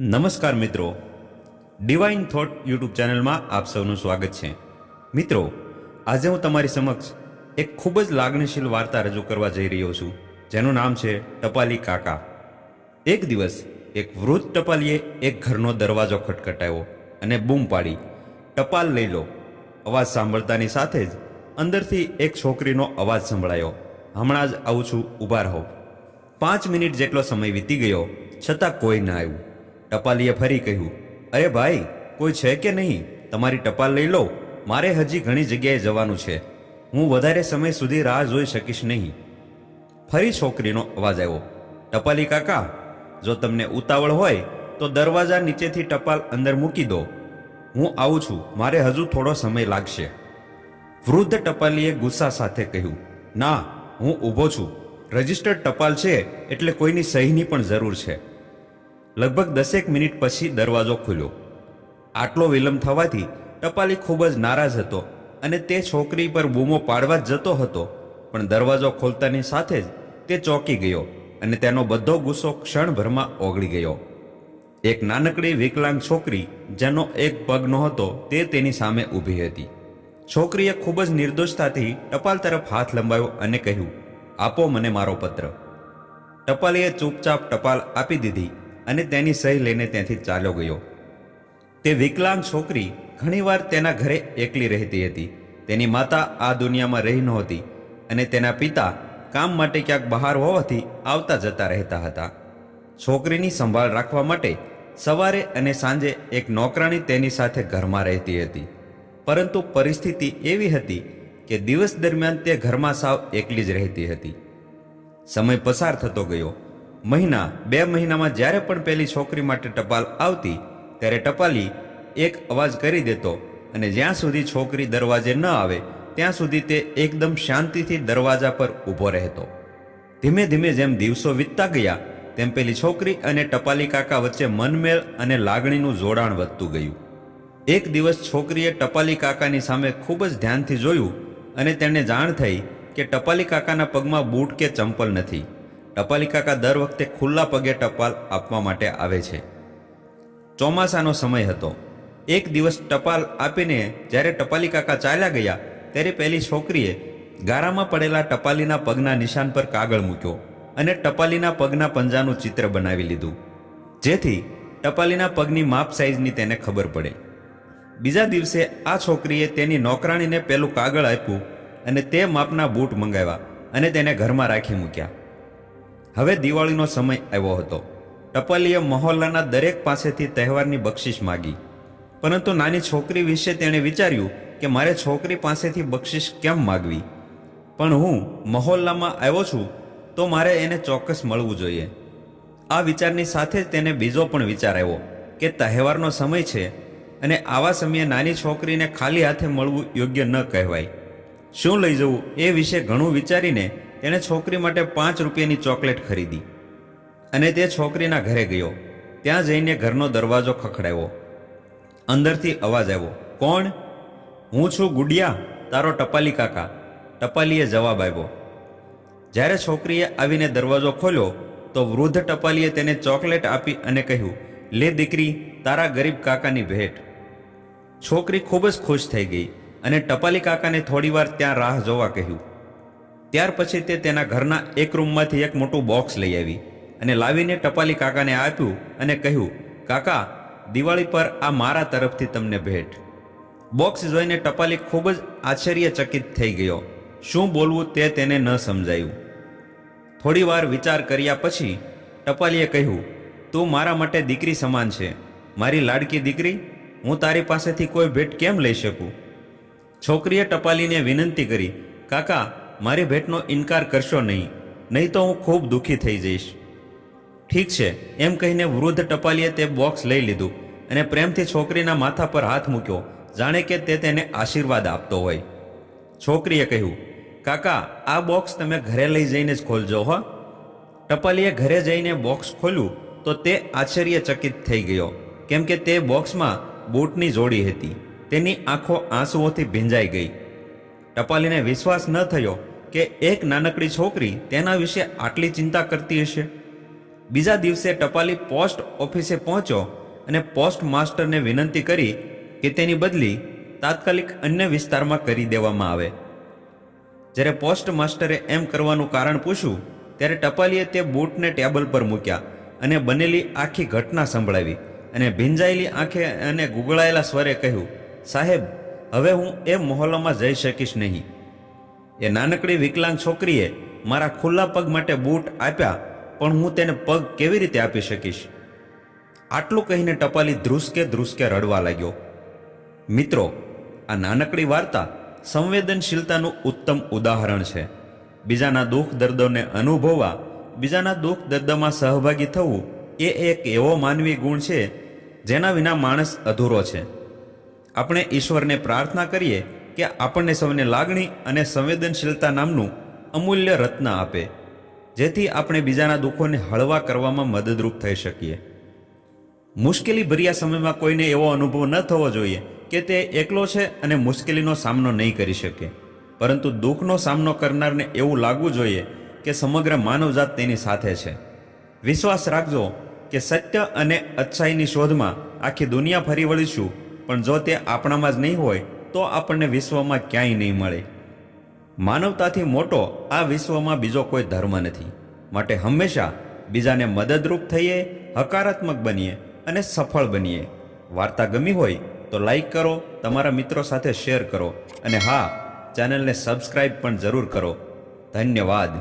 નમસ્કાર મિત્રો, divine thought YouTube ચેનલમાં આપ સૌનું સ્વાગત છે। મિત્રો, આજે હું તમારી સમક્ષ એક ખૂબ જ લાગણીશીલ વાર્તા રજૂ કરવા જઈ રહ્યો છું, જેનું નામ છે ટપાલી કાકા। એક દિવસ એક વૃદ્ધ ટપાલીએ એક ઘરનો દરવાજો ખટખટાવ્યો અને બૂમ પાડી, ટપાલ લઈ લો। અવાજ સાંભળતાની સાથે જ અંદરથી એક છોકરીનો અવાજ સંભળાયો, હમણાં જ આવું છું, ઊભા રહો। 5 મિનિટ જેટલો સમય વીતી ગયો, છતાં કોઈ ન આવ્યું। ટપાલીએ ફરી કહ્યું, અરે ભાઈ, કોઈ છે કે નહીં? તમારી ટપાલ લઈ લો, મારે હજી ઘણી જગ્યાએ જવાનું છે, હું વધારે સમય સુધી રાહ જોઈ શકીશ નહીં। ફરી છોકરીનો અવાજ આવ્યો, ટપાલી કાકા, જો તમને ઉતાવળ હોય તો દરવાજા નીચેથી ટપાલ અંદર મૂકી દો, હું આવું છું, મારે હજુ થોડો સમય લાગશે। વૃદ્ધ ટપાલીએ ગુસ્સા સાથે કહ્યું, ના, હું ઊભો છું, રજિસ્ટર્ડ ટપાલ છે એટલે કોઈની સહીની પણ જરૂર છે। લગભગ 10 મિનિટ પછી દરવાજો ખુલ્યો। આટલો વિલંબ થવાથી ટપાલી ખૂબ જ નારાજ હતો અને તે છોકરી પર બૂમો પાડવા જ જતો હતો, પણ દરવાજો ખોલતાની સાથે જ તે ચોંકી ગયો અને તેનો બધો ગુસ્સો ક્ષણભરમાં ઓગળી ગયો। એક નાનકડી વિકલાંગ છોકરી, જેનો એક પગ નહોતો, તે તેની સામે ઊભી હતી। છોકરીએ ખૂબ જ નિર્દોષતાથી ટપાલ તરફ હાથ લંબાવ્યો અને કહ્યું, આપો મને મારો પત્ર। ટપાલીએ ચૂપચાપ ટપાલ આપી દીધી અને તેની સહી લઈને ત્યાંથી ચાલ્યો ગયો। તે વિકલાંગ છોકરી ઘણીવાર તેના ઘરે એકલી રહેતી હતી। તેની માતા આ દુનિયામાં રહી નહોતી અને તેના પિતા કામ માટે ક્યાંક બહાર હોવાથી આવતા જતા રહેતા હતા। છોકરીની સંભાળ રાખવા માટે સવારે અને સાંજે એક નોકરાણી તેની સાથે ઘરમાં રહેતી હતી, પરંતુ પરિસ્થિતિ એવી હતી કે દિવસ દરમિયાન તે ઘરમાં સાવ એકલી જ રહેતી હતી। સમય પસાર થતો ગયો। મહિના 2 મહિનામાં જ્યારે પણ પેલી છોકરી માટે ટપાલ આવતી, ત્યારે ટપાલી એક અવાજ કરી દેતો અને જ્યાં સુધી છોકરી દરવાજે ન આવે ત્યાં સુધી તે એકદમ શાંતિથી દરવાજા પર ઊભો રહેતો। ધીમે ધીમે જેમ દિવસો વીતતા ગયા તેમ પેલી છોકરી અને ટપાલી કાકા વચ્ચે મનમેળ અને લાગણીનું જોડાણ વધતું ગયું। એક દિવસ છોકરીએ ટપાલી કાકાની સામે ખૂબ જ ધ્યાનથી જોયું અને તેને જાણ થઈ કે ટપાલી કાકાના પગમાં બૂટ કે ચંપલ નથી। ટપાલી કાકા દર વખતે ખુલ્લા પગે ટપાલ આપવા માટે આવે છે। ચોમાસાનો સમય હતો। એક દિવસ ટપાલ આપીને જ્યારે ટપાલી કાકા ચાલ્યા ગયા ત્યારે પેલી છોકરીએ ગારામાં પડેલા ટપાલીના પગના નિશાન પર કાગળ મૂક્યો અને ટપાલીના પગના પંજાનું ચિત્ર બનાવી લીધું, જેથી ટપાલીના પગની માપ સાઈઝની તેને ખબર પડે। બીજા દિવસે આ છોકરીએ તેની નોકરાણીને પેલું કાગળ આપ્યું અને તે માપના બૂટ મંગાવ્યા અને તેને ઘરમાં રાખી મૂક્યા। હવે દિવાળીનો સમય આવ્યો હતો। ટપાલીએ મહોલ્લાના દરેક પાસેથી તહેવારની બક્ષિસ માગી, પરંતુ નાની છોકરી વિશે તેણે વિચાર્યું કે મારે છોકરી પાસેથી બક્ષિસ કેમ માગવી, પણ હું મહોલ્લામાં આવ્યો છું તો મારે એને ચોક્કસ મળવું જોઈએ। આ વિચારની સાથે જ તેને બીજો પણ વિચાર આવ્યો કે તહેવારનો સમય છે અને આવા સમયે નાની છોકરીને ખાલી હાથે મળવું યોગ્ય ન કહેવાય। શું લઈ જવું એ વિશે ઘણું વિચારીને તેણે છોકરી માટે 5 રૂપિયાની ચોકલેટ ખરીદી અને તે છોકરીના ઘરે ગયો। ત્યાં જઈને ઘરનો દરવાજો ખખડાવ્યો। અંદરથી અવાજ આવ્યો, કોણ? હું છું ગુડિયા, તારો ટપાલી કાકા, ટપાલીએ જવાબ આપ્યો। જ્યારે છોકરીએ આવીને દરવાજો ખોલ્યો તો વૃદ્ધ ટપાલીએ તેને ચોકલેટ આપી અને કહ્યું, લે દીકરી, તારા ગરીબ કાકાની ભેટ। છોકરી ખૂબ જ ખુશ થઈ ગઈ અને ટપાલી કાકાને થોડીવાર ત્યાં રાહ જોવા કહ્યું। ત્યાર પછી તે તેના ઘરના એક રૂમમાંથી એક મોટું બોક્સ લઈ આવી અને લાવીને ટપાલી કાકાને આપ્યું અને કહ્યું, કાકા, દિવાળી પર આ મારા તરફથી તમને ભેટ। બોક્સ જોઈને ટપાલી ખૂબ જ આશ્ચર્યચકિત થઈ ગયો। શું બોલવું તે તેને ન સમજાયું। થોડી વાર વિચાર કર્યા પછી ટપાલીએ કહ્યું, તું મારા માટે દીકરી સમાન છે, મારી લાડકી દીકરી, હું તારી પાસેથી કોઈ ભેટ કેમ લઈ શકું? છોકરીએ ટપાલીને વિનંતી કરી, કાકા, મારી ભેટનો ઇનકાર કરશો નહીં, નહીં તો હું ખૂબ દુઃખી થઈ જઈશ। ઠીક છે, એમ કહીને વૃદ્ધ ટપાલીએ તે બોક્સ લઈ લીધું અને પ્રેમથી છોકરીના માથા પર હાથ મૂક્યો, જાણે કે તે તેને આશીર્વાદ આપતો હોય। છોકરીએ કહ્યું, કાકા, આ બોક્સ તમે ઘરે લઈ જઈને જ ખોલજો હો। ટપાલીએ ઘરે જઈને બોક્સ ખોલ્યું તો તે આશ્ચર્યચકિત થઈ ગયો, કેમ કે તે બોક્સમાં બૂટની જોડી હતી। તેની આંખો આંસુઓથી ભીંજાઈ ગઈ। ટપાલીને વિશ્વાસ ન થયો કે એક નાનકડી છોકરી તેના વિશે આટલી ચિંતા કરતી હશે। બીજા દિવસે ટપાલી પોસ્ટ ઓફિસે પહોંચ્યો અને પોસ્ટ માસ્ટરને વિનંતી કરી કે તેની બદલી તાત્કાલિક અન્ય વિસ્તારમાં કરી દેવામાં આવે. જ્યારે પોસ્ટ માસ્ટરે એમ કરવાનું કારણ પૂછ્યું ત્યારે ટપાલીએ તે બૂટને ટેબલ પર મૂક્યા અને બનેલી આખી ઘટના સંભળાવી અને ભીંજાયેલી આંખે અને ગુગળાયેલા સ્વરે કહ્યું, સાહેબ, હવે હું એ મહોલ્લામાં જઈ શકીશ નહીં. એ નાનકડી વિકલાંગ છોકરીએ મારા ખુલ્લા પગ માટે બૂટ આપ્યા, પણ હું તેને પગ કેવી રીતે આપી શકીશ? આટલું કહીને ટપાલી ધ્રુસકે ધ્રુસકે રડવા લાગ્યો. મિત્રો, આ નાનકડી વાર્તા સંવેદનશીલતાનું ઉત્તમ ઉદાહરણ છે. બીજાના દુઃખ દર્દોને અનુભવવા, બીજાના દુઃખ દર્દમાં સહભાગી થવું એ એક એવો માનવી ગુણ છે જેના વિના માણસ અધૂરો છે. આપણે ઈશ્વરને પ્રાર્થના કરીએ કે આપણને સૌને લાગણી અને સંવેદનશીલતા નામનું અમૂલ્ય રત્ન આપે, જેથી આપણે બીજાના દુઃખોને હળવા કરવામાં મદદરૂપ થઈ શકીએ. મુશ્કેલી ભર્યા સમયમાં કોઈને એવો અનુભવ ન થવો જોઈએ કે તે એકલો છે અને મુશ્કેલીનો સામનો નહીં કરી શકે, પરંતુ દુઃખનો સામનો કરનારને એવું લાગવું જોઈએ કે સમગ્ર માનવજાત તેની સાથે છે. વિશ્વાસ રાખજો કે સત્ય અને અચ્છાઈની શોધમાં આખી દુનિયા ફરી વળીશું, પણ જો તે આપણામાં જ નહીં હોય તો આપણને વિશ્વમાં ક્યાંય નહીં મળે. માનવતાથી મોટો આ વિશ્વમાં બીજો કોઈ ધર્મ નથી. માટે હંમેશા બીજાને મદદરૂપ થઈએ, હકારાત્મક બનીએ અને સફળ બનીએ. વાર્તા ગમી હોય તો લાઈક કરો, તમારા મિત્રો સાથે શેર કરો અને હા, ચેનલને સબસ્ક્રાઈબ પણ જરૂર કરો. ધન્યવાદ.